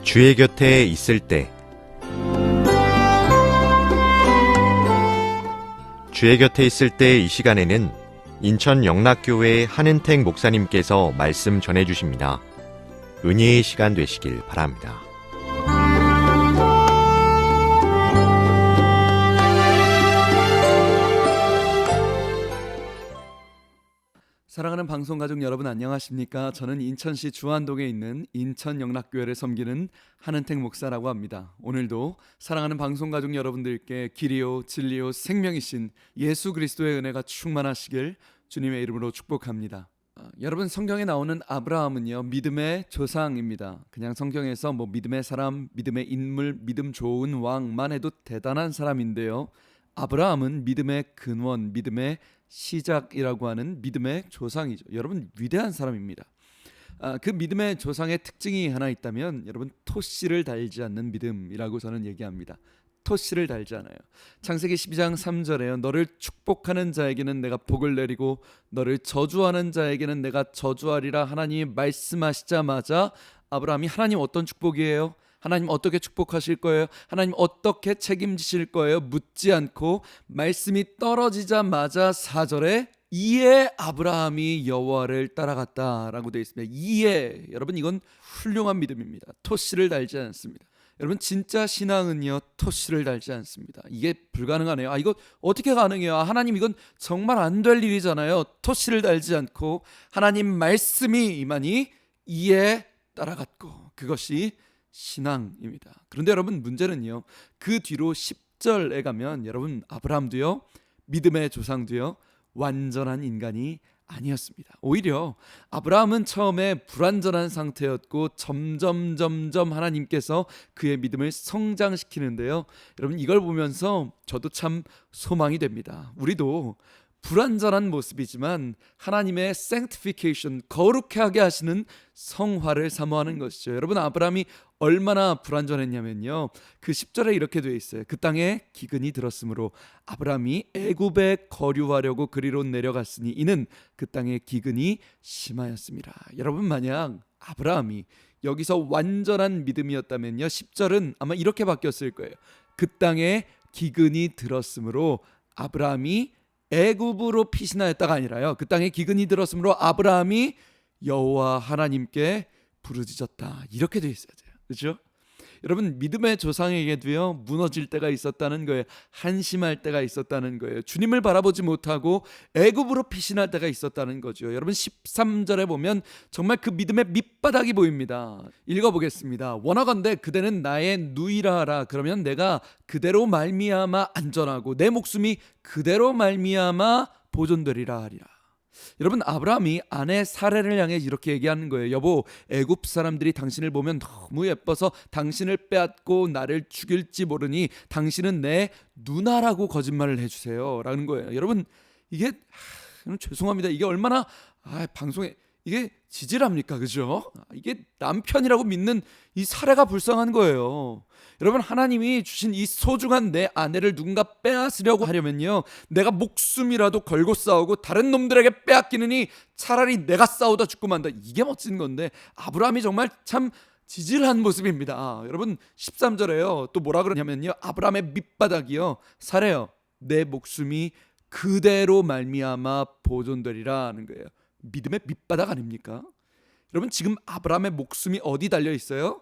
주의 곁에 있을 때 주의 곁에 있을 때 이 시간에는 인천 영락교회 한은택 목사님께서 말씀 전해주십니다. 은혜의 시간 되시길 바랍니다. 사랑하는 방송가족 여러분 안녕하십니까? 저는 인천시 주안동에 있는 인천 영락교회를 섬기는 한은택 목사라고 합니다. 오늘도 사랑하는 방송가족 여러분들께 길이요 진리요 생명이신 예수 그리스도의 은혜가 충만하시길 주님의 이름으로 축복합니다. 여러분, 성경에 나오는 아브라함은요, 믿음의 조상입니다. 그냥 성경에서 믿음의 사람, 믿음의 인물, 믿음 좋은 왕만 해도 대단한 사람인데요, 아브라함은 믿음의 근원, 믿음의 시작이라고 하는 믿음의 조상이죠. 여러분, 위대한 사람입니다. 그 믿음의 조상의 특징이 하나 있다면 여러분, 토씨를 달지 않는 믿음이라고 저는 얘기합니다. 토씨를 달지 않아요. 창세기 12장 3절에요. 너를 축복하는 자에게는 내가 복을 내리고 너를 저주하는 자에게는 내가 저주하리라 하나님이 말씀하시자마자 아브라함이 하나님 어떤 축복이에요? 하나님 어떻게 축복하실 거예요? 하나님 어떻게 책임지실 거예요? 묻지 않고 말씀이 떨어지자마자 4절에 이에 아브라함이 여호와를 따라갔다라고 되어 있습니다. 이에, 여러분, 이건 훌륭한 믿음입니다. 토씨를 달지 않습니다. 여러분, 진짜 신앙은요, 토씨를 달지 않습니다. 이게 불가능하네요. 이거 어떻게 가능해요? 하나님, 이건 정말 안 될 일이잖아요. 토씨를 달지 않고 하나님 말씀이 임하니 이에 따라갔고, 그것이 신앙입니다. 그런데 여러분, 문제는요, 그 뒤로 10절에 가면 여러분, 아브라함도요, 믿음의 조상도요, 완전한 인간이 아니었습니다. 오히려 아브라함은 처음에 불완전한 상태였고 점점 하나님께서 그의 믿음을 성장시키는데요, 여러분, 이걸 보면서 저도 참 소망이 됩니다. 우리도 불완전한 모습이지만 하나님의 sanctification, 거룩해 하게 하시는 성화를 사모하는 것이죠. 여러분, 아브라함이 얼마나 불완전했냐면요, 그 10절에 이렇게 되어 있어요. 그 땅에 기근이 들었으므로 아브라함이 애굽에 거류하려고 그리로 내려갔으니 이는 그 땅에 기근이 심하였습니다. 여러분, 만약 아브라함이 여기서 완전한 믿음이었다면요, 10절은 아마 이렇게 바뀌었을 거예요. 그 땅에 기근이 들었으므로 아브라함이 애굽으로 피신하였다가 아니라요, 그 땅에 기근이 들었으므로 아브라함이 여호와 하나님께 부르짖었다, 이렇게 돼 있어야 돼요. 그렇죠? 여러분, 믿음의 조상에게도요, 무너질 때가 있었다는 거예요. 한심할 때가 있었다는 거예요. 주님을 바라보지 못하고 애굽으로 피신할 때가 있었다는 거죠. 여러분, 13절에 보면 정말 그 믿음의 밑바닥이 보입니다. 읽어보겠습니다. 원하건대 그대는 나의 누이라 하라. 그러면 내가 그대로 말미암아 안전하고 내 목숨이 그대로 말미암아 보존되리라 하리라. 여러분, 아브라함이 아내 사레를 향해 이렇게 얘기하는 거예요. 여보, 애굽 사람들이 당신을 보면 너무 예뻐서 당신을 빼앗고 나를 죽일지 모르니 당신은 내 누나라고 거짓말을 해주세요 라는 거예요. 여러분, 이게 죄송합니다, 이게 얼마나 방송에 이게 지질합니까? 그죠? 이게 남편이라고 믿는 이 사례가 불쌍한 거예요. 여러분, 하나님이 주신 이 소중한 내 아내를 누군가 빼앗으려고 하려면요, 내가 목숨이라도 걸고 싸우고 다른 놈들에게 빼앗기느니 차라리 내가 싸우다 죽고 만다, 이게 멋진 건데 아브라함이 정말 참 지질한 모습입니다. 여러분, 13절에요 또 뭐라 그러냐면요, 아브라함의 밑바닥이요, 사래요, 내 목숨이 그대로 말미암아 보존되리라 하는 거예요. 믿음의 밑바닥 아닙니까? 여러분, 지금 아브라함의 목숨이 어디 달려 있어요?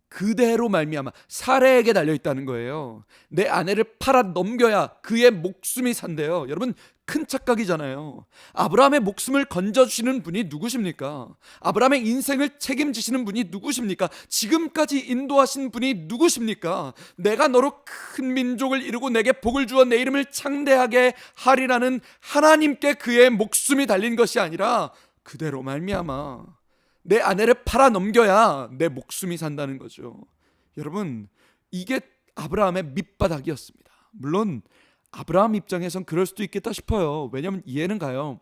그대로 말미암아 사레에게 달려 있다는 거예요. 내 아내를 팔아 넘겨야 그의 목숨이 산대요. 여러분, 큰 착각이잖아요. 아브라함의 목숨을 건져주시는 분이 누구십니까? 아브라함의 인생을 책임지시는 분이 누구십니까? 지금까지 인도하신 분이 누구십니까? 내가 너로 큰 민족을 이루고 내게 복을 주어 내 이름을 창대하게 하리라는 하나님께 그의 목숨이 달린 것이 아니라 그대로 말미암아 내 아내를 팔아 넘겨야 내 목숨이 산다는 거죠. 여러분, 이게 아브라함의 밑바닥이었습니다. 물론 아브라함 입장에선 그럴 수도 있겠다 싶어요. 왜냐하면 이해는 가요.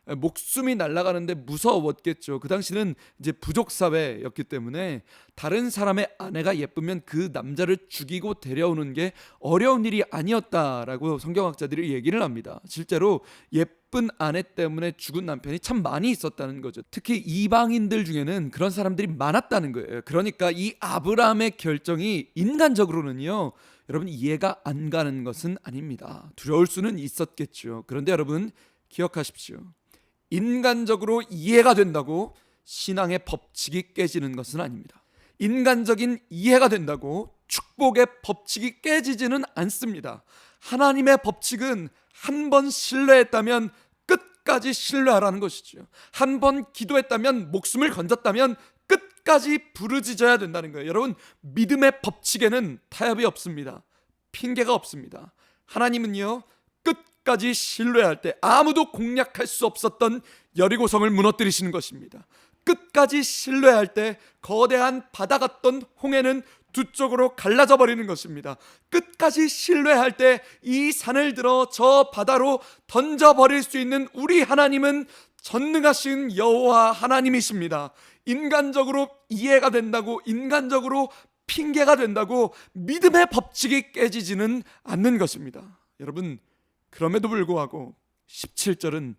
목숨이 날아가는데 무서웠겠죠. 그 당시는 이제 부족 사회였기 때문에 다른 사람의 아내가 예쁘면 그 남자를 죽이고 데려오는 게 어려운 일이 아니었다라고 성경학자들이 얘기를 합니다. 실제로 예쁜 아내 때문에 죽은 남편이 참 많이 있었다는 거죠. 특히 이방인들 중에는 그런 사람들이 많았다는 거예요. 그러니까 이 아브라함의 결정이 인간적으로는요, 여러분 이해가 안 가는 것은 아닙니다. 두려울 수는 있었겠죠. 그런데 여러분 기억하십시오. 인간적으로 이해가 된다고 신앙의 법칙이 깨지는 것은 아닙니다. 인간적인 이해가 된다고 축복의 법칙이 깨지지는 않습니다. 하나님의 법칙은 한 번 신뢰했다면 끝까지 신뢰하라는 것이죠. 한 번 기도했다면, 목숨을 건졌다면 끝까지 부르짖어야 된다는 거예요. 여러분, 믿음의 법칙에는 타협이 없습니다. 핑계가 없습니다. 하나님은요, 끝까지 신뢰할 때 아무도 공략할 수 없었던 여리고성을 무너뜨리시는 것입니다. 끝까지 신뢰할 때 거대한 바다 같던 홍해는 두 쪽으로 갈라져 버리는 것입니다. 끝까지 신뢰할 때 이 산을 들어 저 바다로 던져버릴 수 있는 우리 하나님은 전능하신 여호와 하나님이십니다. 인간적으로 이해가 된다고, 인간적으로 핑계가 된다고 믿음의 법칙이 깨지지는 않는 것입니다. 여러분, 그럼에도 불구하고 17절은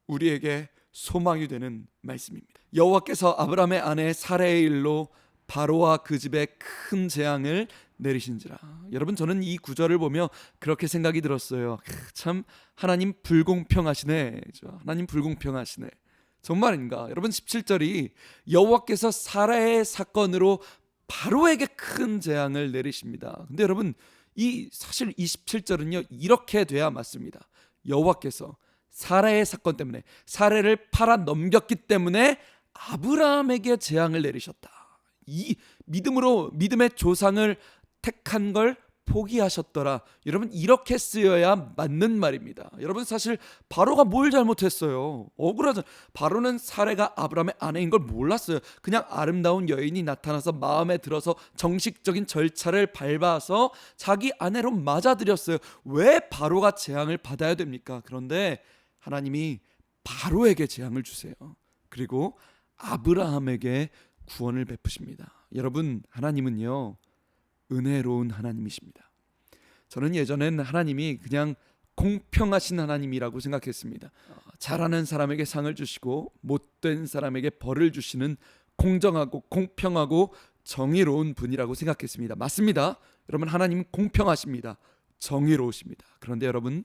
우리에게 소망이 되는 말씀입니다. 여호와께서 아브라함의 아내 사레의 일로 바로와 그 집에 큰 재앙을 내리신지라. 여러분, 저는 이 구절을 보며 그렇게 생각이 들었어요. 참 하나님 불공평하시네. 하나님 불공평하시네. 정말인가? 여러분, 17절이 여호와께서 사라의 사건으로 바로에게 큰 재앙을 내리십니다. 근데 여러분, 사실 27절은요 이렇게 돼야 맞습니다. 여호와께서 사라의 사건 때문에, 사라를 팔아 넘겼기 때문에 아브라함에게 재앙을 내리셨다. 이 믿음으로 믿음의 조상을 택한 걸 포기하셨더라. 여러분, 이렇게 쓰여야 맞는 말입니다. 여러분, 사실 바로가 뭘 잘못했어요? 억울하죠. 바로는 사레가 아브라함의 아내인 걸 몰랐어요. 그냥 아름다운 여인이 나타나서 마음에 들어서 정식적인 절차를 밟아서 자기 아내로 맞아들였어요. 왜 바로가 재앙을 받아야 됩니까? 그런데 하나님이 바로에게 재앙을 주세요. 그리고 아브라함에게 구원을 베푸십니다. 여러분, 하나님은요 은혜로운 하나님이십니다. 저는 예전엔 하나님이 그냥 공평하신 하나님이라고 생각했습니다. 잘하는 사람에게 상을 주시고 못된 사람에게 벌을 주시는 공정하고 공평하고 정의로운 분이라고 생각했습니다. 맞습니다. 여러분, 하나님은 공평하십니다. 정의로우십니다. 그런데 여러분,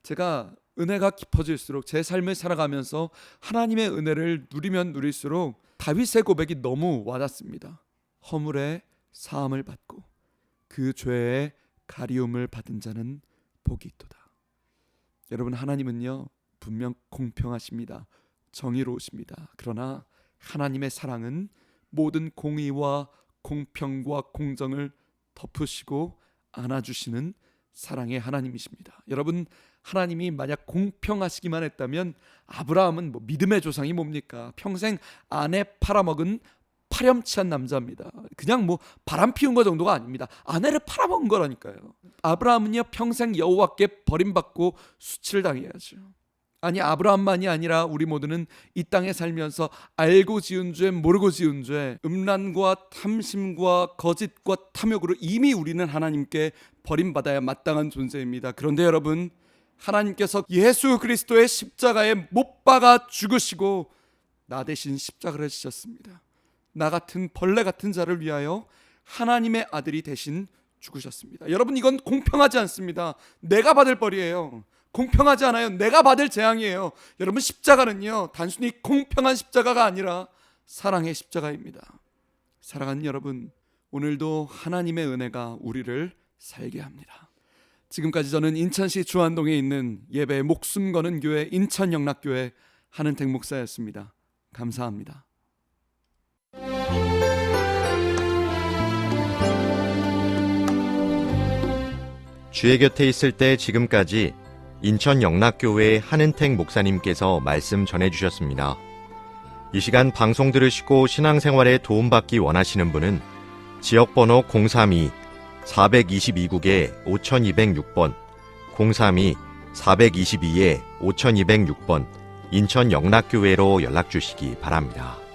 제가 은혜가 깊어질수록, 제 삶을 살아가면서 하나님의 은혜를 누리면 누릴수록 다윗의 고백이 너무 와닿습니다. 허물의 사함을 받고 그 죄의 가리움을 받은 자는 복이 있도다. 여러분, 하나님은요 분명 공평하십니다. 정의로우십니다. 그러나 하나님의 사랑은 모든 공의와 공평과 공정을 덮으시고 안아주시는 사랑의 하나님이십니다. 여러분, 하나님이 만약 공평하시기만 했다면 아브라함은 믿음의 조상이 뭡니까? 평생 아내 팔아먹은 파렴치한 남자입니다. 그냥 바람 피운 거 정도가 아닙니다. 아내를 팔아먹은 거라니까요. 아브라함은요 평생 여호와께 버림받고 수치를 당해야죠. 아니, 아브라함만이 아니라 우리 모두는 이 땅에 살면서 알고 지은 죄, 모르고 지은 죄, 음란과 탐심과 거짓과 탐욕으로 이미 우리는 하나님께 버림받아야 마땅한 존재입니다. 그런데 여러분, 하나님께서 예수 그리스도의 십자가에 못 박아 죽으시고 나 대신 십자가를 지셨습니다. 나 같은 벌레 같은 자를 위하여 하나님의 아들이 대신 죽으셨습니다. 여러분, 이건 공평하지 않습니다. 내가 받을 벌이에요. 공평하지 않아요. 내가 받을 재앙이에요. 여러분, 십자가는요 단순히 공평한 십자가가 아니라 사랑의 십자가입니다. 사랑하는 여러분, 오늘도 하나님의 은혜가 우리를 살게 합니다. 지금까지 저는 인천시 주안동에 있는 예배에 목숨 거는 교회 인천영락교회 한은택 목사였습니다. 감사합니다. 주의 곁에 있을 때 지금까지 인천 영락교회 한은택 목사님께서 말씀 전해주셨습니다. 이 시간 방송 들으시고 신앙생활에 도움받기 원하시는 분은 지역번호 032-422국에 5206번, 032-422-5206번 인천 영락교회로 연락 주시기 바랍니다.